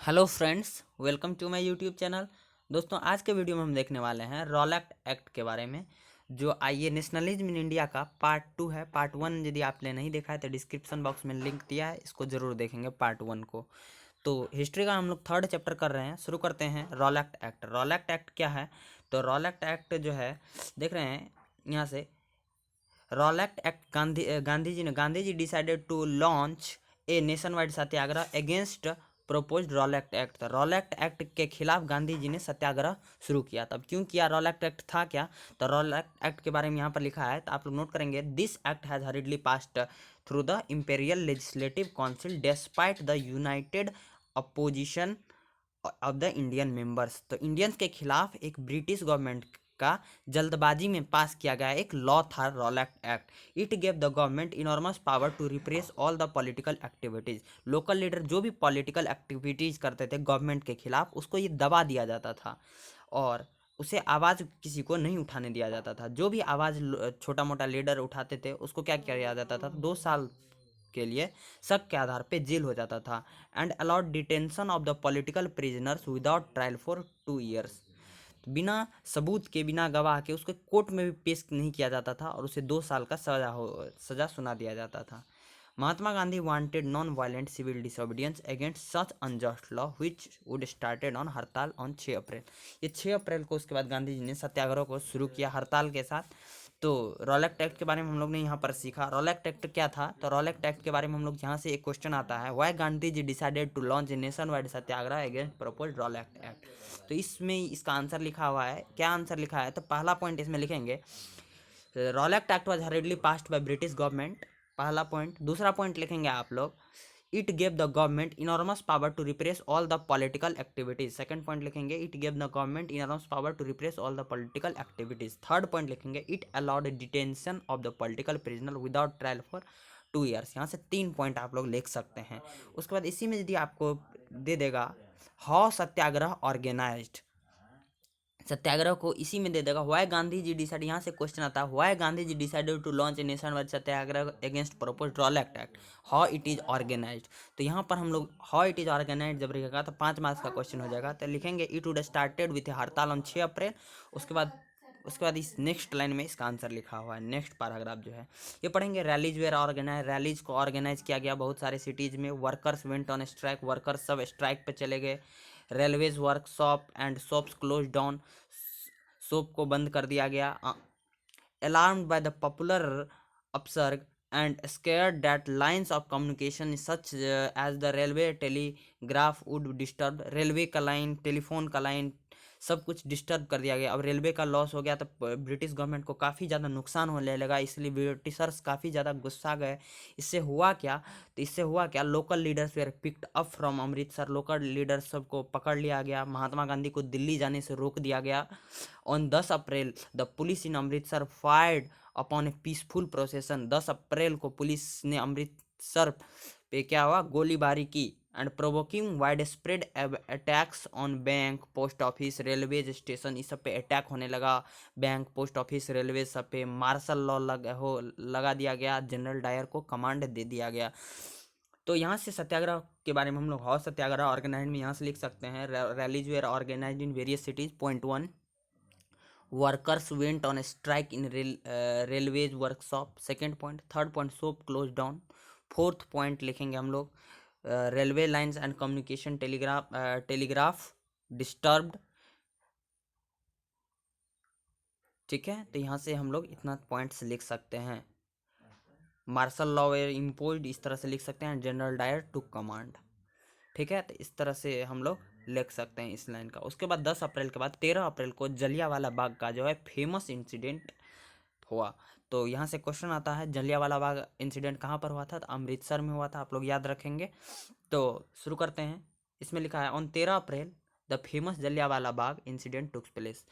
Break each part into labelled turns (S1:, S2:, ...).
S1: Hello friends, welcome to my YouTube channel. दोस्तों, आज के वीडियो में हम देखने वाले हैं रॉलेट एक्ट के बारे में, जो आइए नेशनलिज्म इन इंडिया का पार्ट 2 है। पार्ट 1 यदि आपने नहीं देखा है तो डिस्क्रिप्शन बॉक्स में लिंक दिया है, इसको ज़रूर देखेंगे पार्ट 1 को। तो हिस्ट्री का हम लोग थर्ड चैप्टर कर रहे हैं, शुरू करते हैं। Rowlatt act. रॉलेट एक्ट क्या है? तो रॉलेट एक्ट जो है, देख रहे हैं यहाँ से, Rowlatt Act Gandhi ji decided to launch a nation wide satyagraha against proposed Rowlatt Act. था रॉलेट एक्ट के खिलाफ गांधी जी ने सत्याग्रह शुरू किया। तब क्यों किया? रॉलेट एक्ट था क्या? तो रॉलेट एक्ट के बारे में यहाँ पर लिखा है, तो आप लोग नोट करेंगे। This act has हरिडली passed through the imperial legislative council despite the United opposition of the Indian members. तो इंडियंस के खिलाफ एक ब्रिटिश गवर्नमेंट का जल्दबाजी में पास किया गया एक लॉ था Rowlatt Act. It gave the government enormous power to repress all the political activities. Local leader जो भी पॉलिटिकल एक्टिविटीज करते थे गवर्नमेंट के खिलाफ, उसको ये दबा दिया जाता था और उसे आवाज़ किसी को नहीं उठाने दिया जाता था। जो भी आवाज़ छोटा मोटा लीडर उठाते थे उसको क्या किया जाता था? 2 साल के लिए शक के आधार पे जेल हो जाता था। And allowed detention of the political prisoners without trial for 2 years. बिना सबूत के, बिना गवाह के उसको कोर्ट में भी पेश नहीं किया जाता था और उसे 2 साल का सजा सुना दिया जाता था। Mahatma Gandhi wanted non violent civil disobedience against such unjust law which would started on hartal on 6 April. ये 6 अप्रैल को उसके बाद गांधी जी ने सत्याग्रह को शुरू किया हड़ताल के साथ। तो रॉलेट एक्ट के बारे में हम लोग ने यहाँ पर सीखा। रॉलेट एक्ट क्या था? तो रॉलेट एक्ट के बारे में हम लोग यहाँ से एक क्वेश्चन आता है, why Gandhi ji decided to launch a nation wide satyagraha against proposed Rowlatt Act. तो इसमें इसका आंसर लिखा हुआ है। क्या आंसर लिखा है? तो पहला पॉइंट इसमें लिखेंगे, Rowlatt act was hurriedly passed by British government. पहला पॉइंट। दूसरा पॉइंट लिखेंगे आप लोग, it gave the government enormous power to repress all the political activities. Second point लिखेंगे, it gave the government enormous power to repress all the political activities. Third point लिखेंगे, it allowed detention of the political prisoner without trial for 2 years. यहाँ से 3 point आप लोग लिख सकते हैं। उसके बाद इसी में यदि आपको दे देगा हाउ सत्याग्रह ऑर्गेनाइज्ड, सत्याग्रह को इसी में दे देगा। व्हाई गांधी जी डिसाइड, यहाँ से क्वेश्चन आता है, why Gandhi ji decided to launch a nation wide satyagraha against proposed Rowlatt act, how it is organized. तो यहाँ पर हम लोग हाउ इट इज ऑर्गेनाइज्ड जब लिखेगा तो 5 मार्क्स का क्वेश्चन हो जाएगा। तो लिखेंगे इट वुड स्टार्टेड विथ हड़ताल ऑन 6 अप्रैल। उसके बाद इस नेक्स्ट लाइन में इसका आंसर लिखा हुआ है। नेक्स्ट पैराग्राफ जो है ये पढ़ेंगे, रैलीज वेयर ऑर्गेनाइज। रैलीज को ऑर्गेनाइज किया गया बहुत सारे सिटीज़ में। Workers went on strike, workers सब स्ट्राइक पे चले गए। Railways workshop and shops close down, shop को बंद कर दिया गया। Alarmed by the popular upsurge and scared that lines of communication such as the railway telegraph would disturb। Railway का लाइन, टेलीफोन का लाइन, सब कुछ डिस्टर्ब कर दिया गया। अब रेलवे का लॉस हो गया तो ब्रिटिश गवर्नमेंट को काफ़ी ज़्यादा नुकसान होने लगा, इसलिए ब्रिटिशर्स काफ़ी ज़्यादा गुस्सा गए। इससे हुआ क्या? तो इससे हुआ क्या, local leaders were picked up from Amritsar. Local leaders सबको पकड़ लिया गया। महात्मा गांधी को दिल्ली जाने से रोक दिया गया। On 10 April the police in Amritsar fired upon a peaceful procession. 10 April को पुलिस ने अमृतसर पे क्या हुआ, गोलीबारी की। And provoking wide spread attacks on bank, post office, railway station, इस सब पे अटैक होने लगा। बैंक, पोस्ट ऑफिस, रेलवे सब पे मार्शल लॉ लगा दिया गया। जनरल डायर को कमांड दे दिया गया। तो यहाँ से सत्याग्रह के बारे में हम लोग हाउ सत्याग्रह ऑर्गेनाइज में यहाँ से लिख सकते हैं, rallies were organized in various cities. Point 1, workers went on strike in railways workshop. Second point. Third point, shop close down. Fourth point लिखेंगे हम लोग, railway lines and communication telegraph disturbed. ठीक है, तो यहाँ से हम लोग इतना पॉइंट्स लिख सकते हैं। मार्शल लॉ वेयर इम्पोज्ड, इस तरह से लिख सकते हैं। General Dyer to command. ठीक है, तो इस तरह से हम लोग लिख सकते हैं इस लाइन का। उसके बाद 10 अप्रैल के बाद 13 अप्रैल को जलियांवाला बाग का जो है फेमस इंसिडेंट हुआ। तो यहाँ से क्वेश्चन आता है, जलियांवाला बाग इंसिडेंट कहाँ पर हुआ था? तो अमृतसर में हुआ था, आप लोग याद रखेंगे। तो शुरू करते हैं। इसमें लिखा है, on 13 April the famous Jallianwala Bagh incident takes place.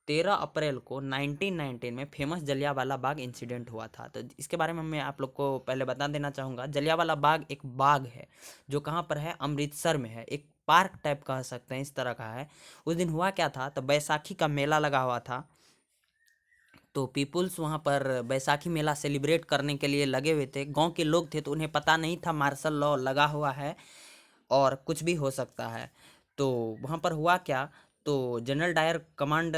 S1: 13 अप्रैल को 1919 में फेमस जलियांवाला बाग इंसिडेंट हुआ था। तो इसके बारे में मैं आप लोग को पहले बता देना चाहूँगा। जलियांवाला बाग एक बाग है जो कहाँ पर है, अमृतसर में है। एक पार्क टाइप कह सकते हैं, इस तरह का है। उस दिन हुआ क्या था, तो बैसाखी का मेला लगा हुआ था। तो पीपुल्स वहाँ पर बैसाखी मेला सेलिब्रेट करने के लिए लगे हुए थे। गांव के लोग थे तो उन्हें पता नहीं था मार्शल लॉ लगा हुआ है। और कुछ भी हो सकता है। तो वहाँ पर हुआ क्या, तो जनरल डायर कमांड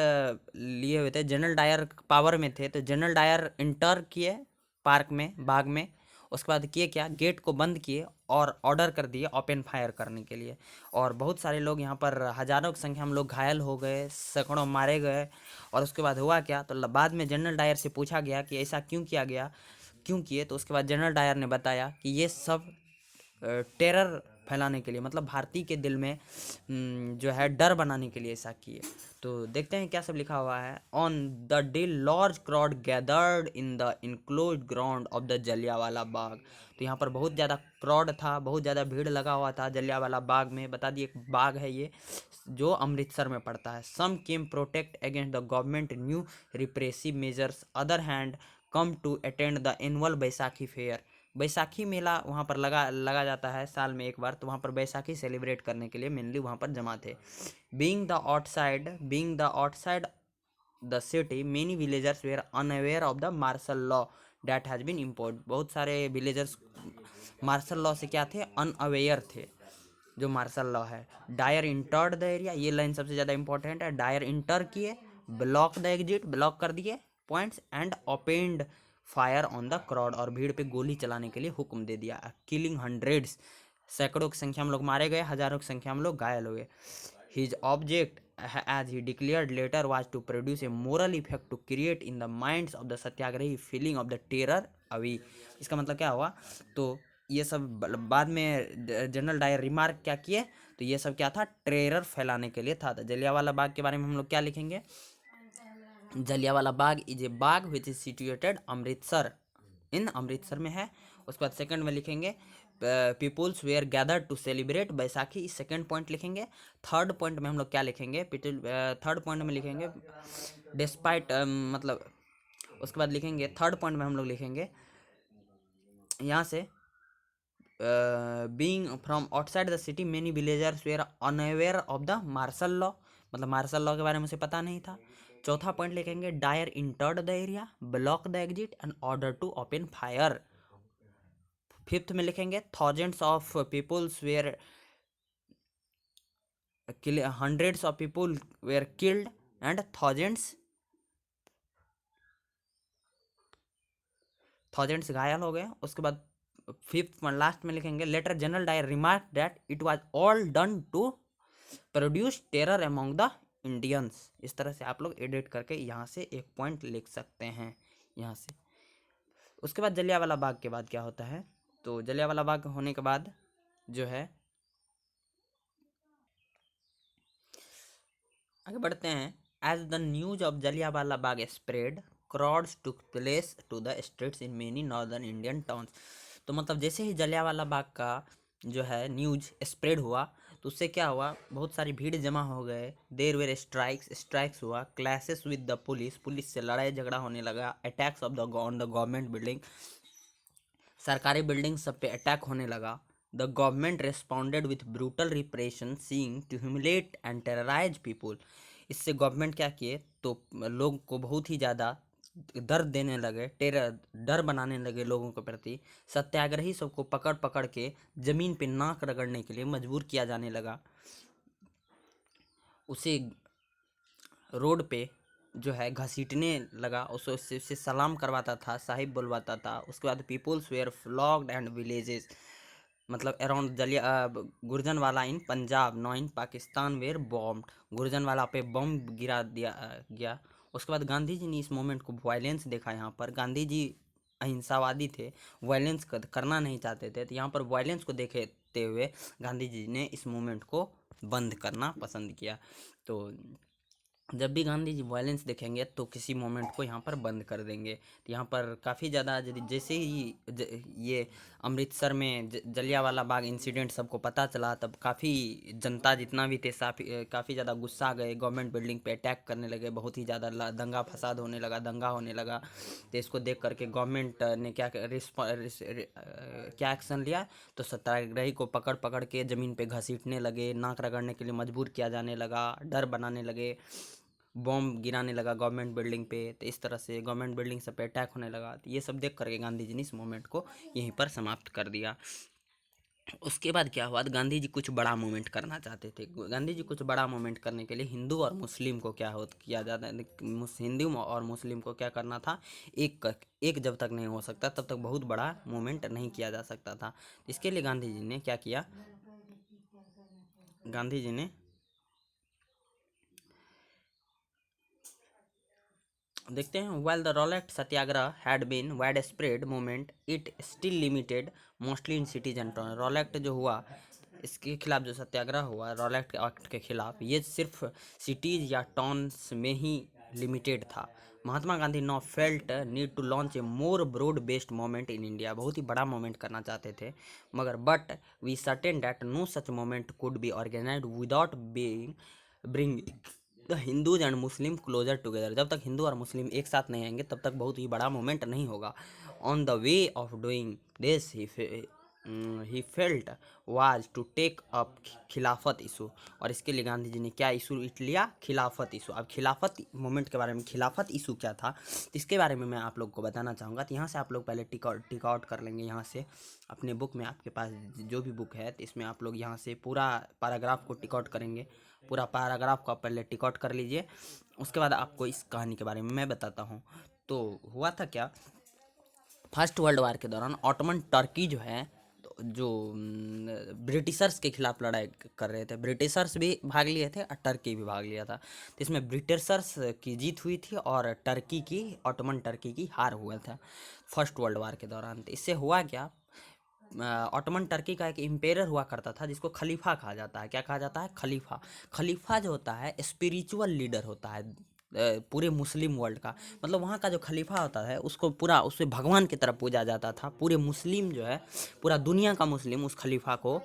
S1: लिए हुए थे, जनरल डायर पावर में थे, तो जनरल डायर इंटर किए पार्क में, बाग में। उसके बाद किए क्या, गेट को बंद किए और ऑर्डर कर दिए ओपन फायर करने के लिए। और बहुत सारे लोग यहाँ पर, हजारों की संख्या में लोग घायल हो गए, सैकड़ों मारे गए। और उसके बाद हुआ क्या, तो बाद में जनरल डायर से पूछा गया कि ऐसा क्यों किया गया, क्यों किए, तो उसके बाद जनरल डायर ने बताया कि ये सब टेरर फैलाने के लिए, मतलब भारतीय के दिल में जो है डर बनाने के लिए ऐसा किए। तो देखते हैं क्या सब लिखा हुआ है। On the day large crowd gathered in the enclose ground of the Jallianwala Bagh. तो यहाँ पर बहुत ज़्यादा क्राउड था, बहुत ज़्यादा भीड़ लगा हुआ था जलियांवाला बाग में। बता दिए एक बाग है ये, जो अमृतसर में पड़ता है। Some came protect against the government new repressive measures, other hand come to attend the annual Baisakhi fair. Baisakhi मेला वहाँ पर लगा जाता है साल में एक बार, तो वहाँ पर बैसाखी सेलिब्रेट करने के लिए मेनली वहाँ पर जमा थे। Being the outside the city many villagers were unaware of the martial law that has been impose. बहुत सारे विलेजर्स मार्शल लॉ से क्या थे, अनअवेयर थे, जो मार्शल लॉ है। डायर इंटर्ड द एरिया, ये लाइन सबसे ज़्यादा इंपॉर्टेंट है। डायर इंटर किए, ब्लॉक द एग्जिट, ब्लॉक कर दिए points, and opened fire on the crowd, और भीड़ पे गोली चलाने के लिए हुक्म दे दिया। किलिंग हंड्रेड्स, सैकड़ों की संख्या में लोग मारे गए, हजारों की संख्या में लोग घायल हुए। His object as he declared later was to produce a moral effect to create in the minds of the Satyagrahi feeling of the terror अभी। इसका मतलब क्या हुआ, तो ये सब बाद में जनरल डायर रिमार्क क्या किए, तो ये सब क्या था, टेरर फैलाने के लिए था। तो जलियांवाला बाग के बारे में हम लोग क्या लिखेंगे, Jallianwala Bagh is a bagh which is situated Amritsar, in Amritsar में है। उसके बाद सेकंड में लिखेंगे peoples were gather to celebrate Baisakhi, second point लिखेंगे। थर्ड पॉइंट में हम लोग क्या लिखेंगे, थर्ड पॉइंट में लिखेंगे डिस्पाइट, मतलब उसके बाद लिखेंगे थर्ड पॉइंट में हम लोग लिखेंगे यहाँ से being from outside the city many villagers were unaware of the martial law, मतलब मार्शल लॉ के बारे में उसे पता नहीं था। चौथा पॉइंट लिखेंगे Dyer entered the area, block the exit and order to open fire. Fifth में लिखेंगे thousands of peoples were hundreds of people were killed and thousands घायल हो गए। उसके बाद फिफ्थ लास्ट में लिखेंगे later general Dyer remark that it was all done to produce terror among the Indians. इस तरह से आप लोग एडिट करके यहाँ से एक पॉइंट लिख सकते हैं यहाँ से। उसके बाद जलियांवाला बाग के बाद क्या होता है, तो जलियांवाला बाग होने के बाद जो है आगे बढ़ते हैं। As the news of Jallianwala Bagh spread crowds took place to the streets in many northern Indian towns। तो मतलब जैसे ही जलियांवाला बाग का जो है न्यूज स्प्रेड हुआ, तो उससे क्या हुआ, बहुत सारी भीड़ जमा हो गए। देर वेर स्ट्राइक्स हुआ, clashes with the police, police से लड़ाई झगड़ा होने लगा। Attacks of the on the government building, सरकारी बिल्डिंग सब पे अटैक होने लगा। The government responded with brutal repression seeing to humiliate and terrorize people. इससे गवर्नमेंट क्या किए, तो लोग को बहुत ही ज़्यादा दर्द देने लगे, डर बनाने लगे लोगों के प्रति। सत्याग्रही सबको पकड़ पकड़ के जमीन पे नाक रगड़ने के लिए मजबूर किया जाने लगा। उसे रोड पे जो है घसीटने लगा, उससे सलाम करवाता था, साहिब बुलवाता था। उसके बाद peoples were flogged and villages, मतलब around Gujranwala in Punjab now in Pakistan were bomb, Gujranwala पे बम गिरा दिया गया। उसके बाद गांधी जी ने इस मोमेंट को वायलेंस देखा। यहाँ पर गांधी जी अहिंसावादी थे, वायलेंस करना नहीं चाहते थे, तो यहाँ पर वायलेंस को देखते हुए गांधी जी ने इस मोमेंट को बंद करना पसंद किया। तो जब भी गांधी जी वायलेंस देखेंगे तो किसी मोमेंट को यहाँ पर बंद कर देंगे। तो यहाँ पर काफ़ी ज़्यादा जैसे ही ये अमृतसर में जलियांवाला बाग इंसिडेंट सबको पता चला, तब काफ़ी जनता जितना भी थे काफ़ी ज़्यादा गुस्सा गए, गवर्नमेंट बिल्डिंग पे अटैक करने लगे, बहुत ही ज़्यादा दंगा फसाद होने लगा, दंगा होने लगा। तो इसको देख करके गवर्नमेंट ने क्या एक्शन लिया, तो सत्याग्रही को पकड़ पकड़ के ज़मीन पे घसीटने लगे, नाक रगड़ने के लिए मजबूर किया जाने लगा, डर बनाने लगे, बॉम्ब गिराने लगा गवर्नमेंट बिल्डिंग पे। तो इस तरह से गवर्नमेंट बिल्डिंग सब पे अटैक होने लगा। तो ये सब देख करके गांधी जी ने इस मोमेंट को यहीं पर समाप्त कर दिया। उसके बाद क्या हुआ, गांधी जी कुछ बड़ा मूवमेंट करना चाहते थे। गांधी जी कुछ बड़ा मूवमेंट करने के लिए हिंदू और मुस्लिम को क्या हो किया जाता है, हिंदू और मुस्लिम को क्या करना था, एक जब तक नहीं हो सकता तब तक बहुत बड़ा मूवमेंट नहीं किया जा सकता था। इसके लिए गांधी जी ने क्या किया, गांधी जी ने देखते हैं, while the Rowlatt Satyagraha had been widespread movement, it still limited mostly in cities and towns। Rowlatt जो हुआ, इसके खिलाफ जो सत्याग्रह हुआ रॉलेट एक्ट के खिलाफ, ये सिर्फ सिटीज़ या टाउन्स में ही लिमिटेड था। Mahatma Gandhi now felt need to launch a more broad based movement in India. बहुत ही बड़ा मोमेंट करना चाहते थे, मगर but we certain that no such movement could be organised without being bring the Hindus and Muslim closer together. जब तक हिंदू और मुस्लिम एक साथ नहीं आएंगे तब तक बहुत ही बड़ा मूवमेंट नहीं होगा। On the way of doing this he felt was to take up Khilafat issue. और इसके लिए गांधी जी ने क्या इशू लिया, खिलाफत इशू। अब खिलाफत मूवमेंट के बारे में, खिलाफत इशू क्या था, तो इसके बारे में मैं आप लोग को बताना चाहूँगा। तो यहाँ से आप लोग पहले टिक आउट कर लेंगे। यहाँ से अपने बुक में, आपके पास जो भी बुक है, तो इसमें आप लोग यहाँ से पूरा पैराग्राफ को टिक आउट करेंगे। पूरा पैराग्राफ को आप पहले टिक आउट कर लीजिए। उसके बाद आपको इस कहानी के बारे में मैं बताता हूँ। तो हुआ था क्या, फर्स्ट वर्ल्ड वार के दौरान ऑटोमन टर्की जो है, तो जो ब्रिटिशर्स के खिलाफ लड़ाई कर रहे थे, ब्रिटिशर्स भी भाग लिए थे और टर्की भी भाग लिया था। तो इसमें ब्रिटिशर्स की जीत हुई थी और टर्की की, ऑटोमन टर्की की हार हुआ था फर्स्ट वर्ल्ड वार के दौरान। तो इससे हुआ क्या, ऑटोमन टर्की का एक इम्पेरर हुआ करता था जिसको खलीफा कहा जाता है। क्या कहा जाता है, खलीफा। खलीफा जो होता है स्पिरिचुअल लीडर होता है पूरे मुस्लिम वर्ल्ड का। मतलब वहाँ का जो खलीफा होता है उसको पूरा, उससे भगवान की तरफ पूजा जाता था। पूरे मुस्लिम जो है, पूरा दुनिया का मुस्लिम उस खलीफा को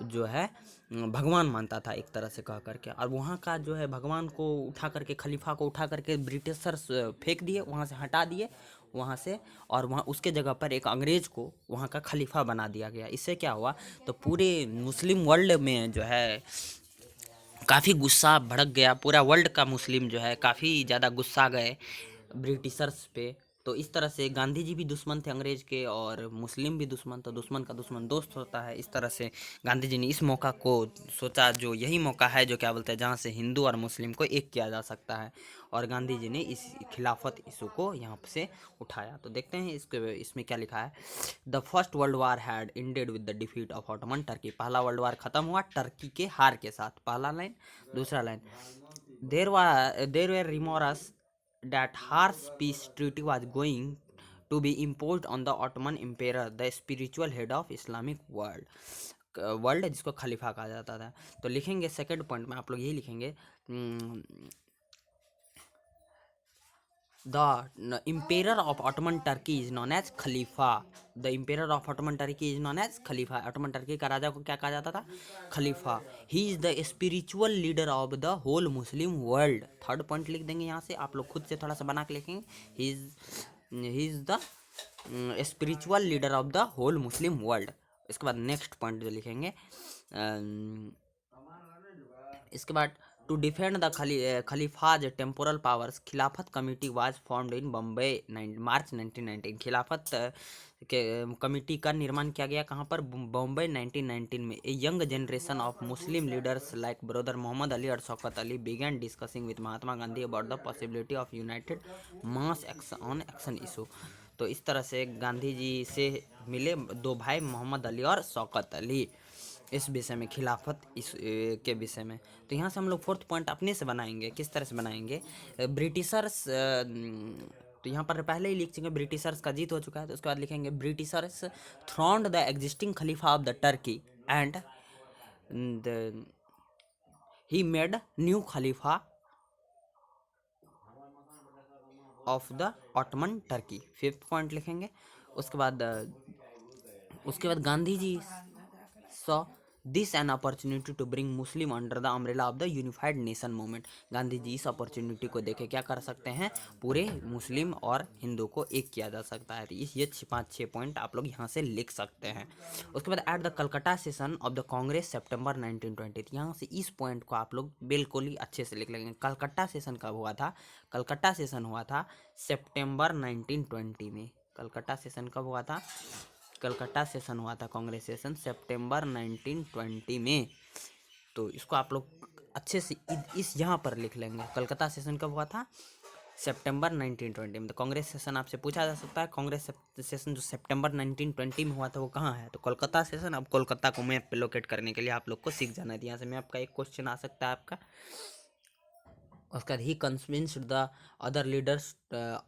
S1: जो है भगवान मानता था एक तरह से कह करके। और वहाँ का जो है भगवान को उठा करके, खलीफा को उठा करके ब्रिटिशर्स फेंक दिए, वहाँ से हटा दिए वहाँ से, और वहाँ उसके जगह पर एक अंग्रेज़ को वहाँ का खलीफा बना दिया गया। इससे क्या हुआ, तो पूरे मुस्लिम वर्ल्ड में जो है काफ़ी गुस्सा भड़क गया। पूरा वर्ल्ड का मुस्लिम जो है काफ़ी ज़्यादा गुस्सा गए ब्रिटिशर्स पे। तो इस तरह से गांधी जी भी दुश्मन थे अंग्रेज के, और मुस्लिम भी दुश्मन, तो दुश्मन का दुश्मन दोस्त होता है। इस तरह से गांधी जी ने इस मौका को सोचा, जो यही मौका है जो क्या बोलते हैं, जहाँ से हिंदू और मुस्लिम को एक किया जा सकता है। और गांधी जी ने इस खिलाफत इशू को यहाँ से उठाया। तो देखते हैं इसमें क्या लिखा है। The first world war had ended with the defeat of Ottoman Turkey. पहला वर्ल्ड वार खत्म हुआ टर्की के हार के साथ। पहला लाइन। दूसरा line, they were remorse that harsh peace treaty was going to be imposed on the Ottoman Emperor, the spiritual head of Islamic world जिसको खलीफा कहा जाता था। तो लिखेंगे सेकंड पॉइंट में आप लोग यही लिखेंगे, the emperor of Ottoman Turkey is known as khalifa. The emperor of Ottoman Turkey is known as khalifa. Ottoman Turkey का राजा को क्या कहा जाता था, khalifa. He is the spiritual leader of the whole Muslim world. Third point लिख देंगे यहाँ से, आप लोग खुद से थोड़ा सा बना के लिखेंगे। He is the spiritual leader of the whole Muslim world. इसके बाद नेक्स्ट पॉइंट जो लिखेंगे, इसके बाद to defend the khalifa's temporal powers, Khilafat committee was formed in Bombay March 1919। Khilafat के कमेटी का निर्माण किया गया कहाँ पर, बम्बई 1919 में। A young generation of Muslim leaders like brother Mohammad Ali और Shaukat Ali began discussing with Mahatma Gandhi about the possibility of united mass action issue. तो इस तरह से गांधी जी से मिले दो भाई मोहम्मद अली और शौकत अली इस विषय में, खिलाफत इस के विषय में। तो यहाँ से हम लोग फोर्थ पॉइंट अपने से बनाएंगे। किस तरह से बनाएंगे, ब्रिटिशर्स, तो यहाँ पर पहले ही लिख चुके, ब्रिटिशर्स का जीत हो चुका है। तो उसके बाद लिखेंगे Britishers throned the existing khalifa of the Turkey and he made new khalifa of the Ottoman Turkey. Fifth point लिखेंगे। उसके बाद Gandhi ji saw this an opportunity to bring Muslim under the umbrella of the unified nation movement. Gandhi ji इस opportunity को देखे क्या कर सकते हैं, पूरे मुस्लिम और हिंदू को एक किया जा सकता है। तो ये 5-6 पॉइंट आप लोग यहाँ से लिख सकते हैं। उसके बाद at the Calcutta session of the Congress सितंबर 1920। यहाँ से इस पॉइंट को आप लोग बिल्कुल ही अच्छे से लिख लेंगे। कलकत्ता सेशन कब हुआ था, कलकत्ता सेशन हुआ था सितंबर 1920 में। कलकत्ता सेशन कब हुआ था, कलकत्ता सेशन हुआ था, कांग्रेस सेशन सितंबर 1920 में। तो इसको आप लोग अच्छे से इस यहाँ पर लिख लेंगे। कलकत्ता सेशन कब हुआ था? सितंबर 1920 में। तो कांग्रेस सेशन आपसे पूछा जा सकता है, कांग्रेस सेशन जो सितंबर 1920 में हुआ था वो कहाँ है? तो कोलकाता सेशन। अब कोलकाता को मैप पे लोकेट करने के लिए आप लोग को सीख जाना है। यहाँ से मैप का एक क्वेश्चन आ सकता है आपका। उसका ही convinced the other leaders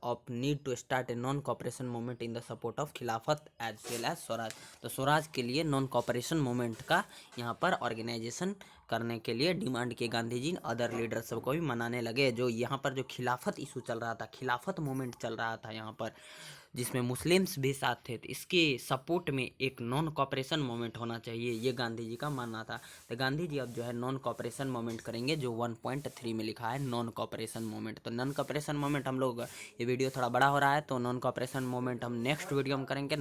S1: of need to start a non cooperation movement in the support of Khilafat as well as swaraj. तो स्वराज के लिए नॉन कॉपरेशन मूवमेंट का यहाँ पर ऑर्गेनाइजेशन करने के लिए डिमांड की गांधी जी। अदर लीडर सबको भी मनाने लगे। जो यहाँ पर जो खिलाफत इशू चल रहा था, खिलाफत मूवमेंट चल रहा था यहाँ पर, जिसमें मुस्लिम्स भी साथ थे, तो इसके सपोर्ट में एक नॉन कॉपरेशन मूवमेंट होना चाहिए, ये गांधी जी का मानना था। तो गांधी जी अब जो है नॉन कॉपरेशन मूवमेंट करेंगे, जो 1.3 में लिखा है नॉन कॉपरेशन मूवमेंट। तो नॉन कॉपरेशन मूवमेंट हम लोग, ये वीडियो थोड़ा बड़ा हो रहा है तो नॉन कॉपरेशन मूवमेंट हम नेक्स्ट वीडियो में करेंगे।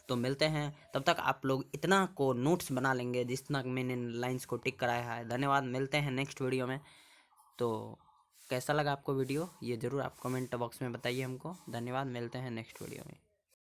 S1: तो मिलते हैं, तब तक आप लोग इतना को नोट्स बना लेंगे जितना मैंने लाइन्स को टिक कराया है। धन्यवाद, मिलते हैं नेक्स्ट वीडियो में। तो कैसा लगा आपको वीडियो, ये ज़रूर आप कमेंट बॉक्स में बताइए हमको। धन्यवाद, मिलते हैं नेक्स्ट वीडियो में।